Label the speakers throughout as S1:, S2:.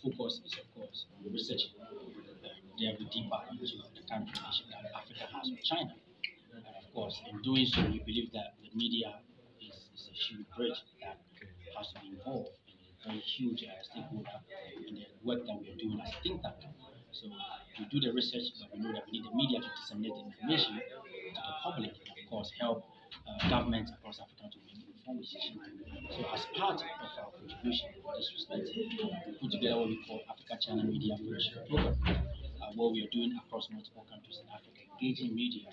S1: focus is, of course, on research, delve deeper into the kind of relationship that Africa has with China. And of course, in doing so, we believe that the media is a huge bridge that has to be involved in a very huge stakeholder in the work that we are doing as a think tank. So we do the research, but we know that we need the media to disseminate the information to the public and, of course, help governments across Africa to make informed decisions. So as part of our contribution in this respect, we put together what we call Africa-China Media Fellowship Program, what we are doing across multiple countries in Africa, engaging media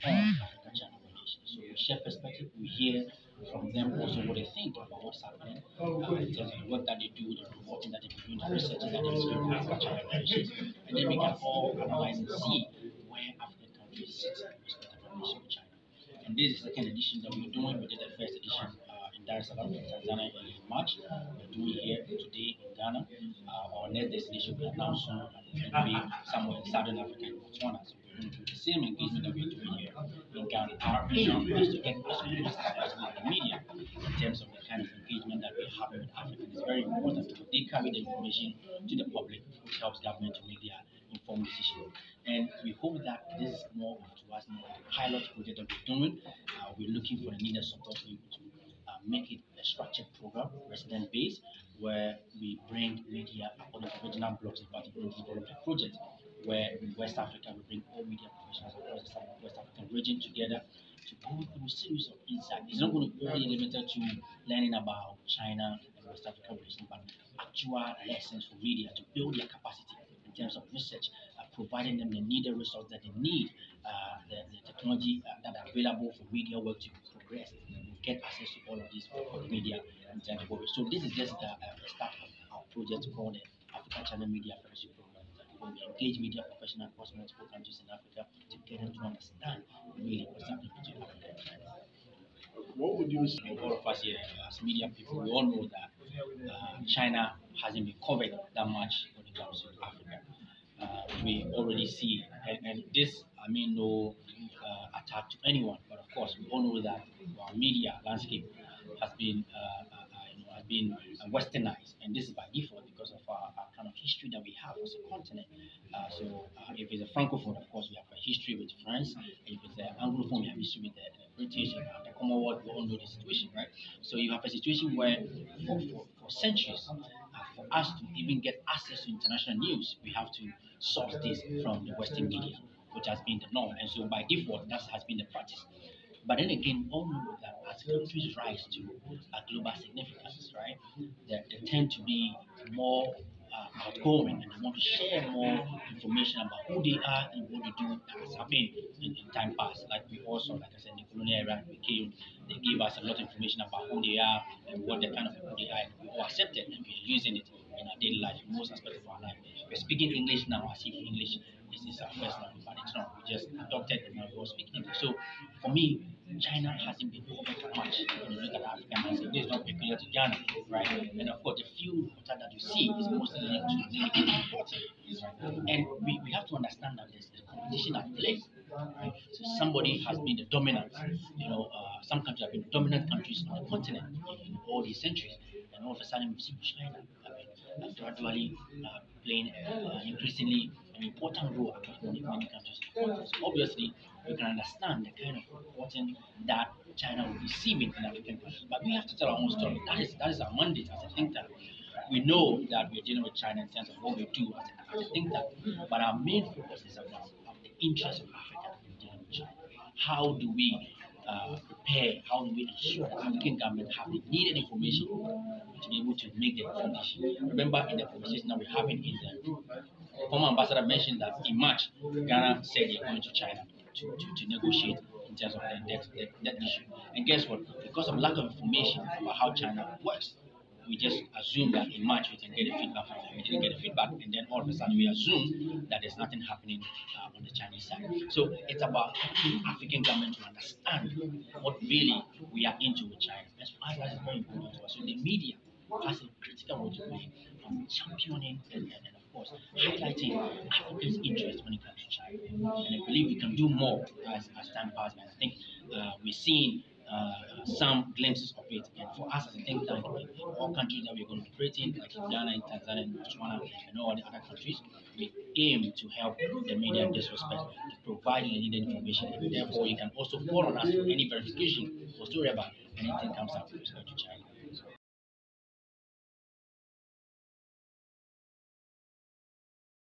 S1: on Africa-China relations. So we share perspective, we hear from them also what they think about what's happening in terms of the work that they do, the reporting that they do, the research that they do in Africa-China relations, and then we can all analyze and see where African countries sit in respect of relations with China. And this is the second edition that we're doing. We did the first edition in Dar es Salaam, Tanzania, in March. We're doing here today in Ghana. Our next destination we announced soon, and it's going to be somewhere in Southern Africa, in Botswana. So we're going to do the same engagement that we're doing here in Ghana. Our vision is to get as close as possible to the media in terms of the kind of engagement that we're having with Africa. It's very important because they carry the information to the public, which helps government to make their informed decisions. And we hope that this is more to us more a pilot project that we're doing. We're looking for the needed support to be able to make it a structured program, resident based, where we bring media according to regional blocks, in particular development project, where in West Africa we bring all media professionals across the West African region together to go through a series of insights. It's not going to be only limited to learning about China and West African relations, but actual lessons for media to build their capacity in terms of research, providing them the needed resources that they need, the technology that are available for media work to progress, and get access to all of this for the media in terms of work. So this is just the start of our project called the Africa Channel Media Fellowship Program, where we engage media professionals across multiple countries in Africa to get them to understand really what's happening between Africa and China. What would you say? All of us here, as media people, we all know that China hasn't been covered that much when it comes to Africa. We already see, and this, I mean, no attack to anyone, but of course, we all know that our media landscape has been westernized, and this is by default because of our kind of history that we have as a continent. If it's a francophone, of course, we have a history with France. If it's an anglophone, we have history with the British and the Commonwealth. We all know the situation, right? So you have a situation where, for centuries, for us to even get access to international news, we have to source this from the Western media, which has been the norm, and so by default, that has been the practice. But then again, we all know that as countries rise to global significance, right, they tend to be more outgoing, and they want to share more information about who they are and what they do has happened in time past. Like we also, like I said, in the colonial era, we came, they gave us a lot of information about who they are and what the kind of people they are, and we all accept it and we are using it in our daily life, in most aspects of our life. We're speaking English now as if English is our first language, but it's not. We just adopted it and now we all speak English. So for me, China hasn't been covered much when you look at African landscape. This is not peculiar to Ghana, right? And of course, the few water that you see is mostly linked to limited importing. And we have to understand that there's a competition at play, right? So somebody has been the dominant, some countries have been dominant countries on the continent in all these centuries. And all of a sudden, we see China gradually playing increasingly an important role across many countries. So obviously, you can understand the kind of importance that China will be receiving in African countries. But we have to tell our own story. That is our mandate as a think tank. We know that we're dealing with China in terms of what we do as a think tank, but our main focus is about the interests of Africa in dealing with China. How do we prepare, how do we ensure that African governments have the needed information to be able to make their information? Remember in the conversation that we're having in the former ambassador mentioned that in March, Ghana said they're going to China to negotiate in terms of the debt issue. And guess what? Because of lack of information about how China works, we just assume that in March we can get a feedback from them. We didn't get a feedback, and then all of a sudden we assume that there's nothing happening on the Chinese side. So it's about helping African government to understand what really we are into with China. That's why that is very important to us. So the media has a critical role to play on championing and of course highlighting Africa's interest when it comes to China. And I believe we can do more as time passes. And I think we're seeing some glimpses of it. And for us as a think tank, in all countries that we're going to operate in, like Ghana, and Tanzania, and Botswana, and all the other countries, we aim to help the media in this respect, to provide you the needed information. And therefore, you can also call on us for any verification or story about anything comes up with respect to China.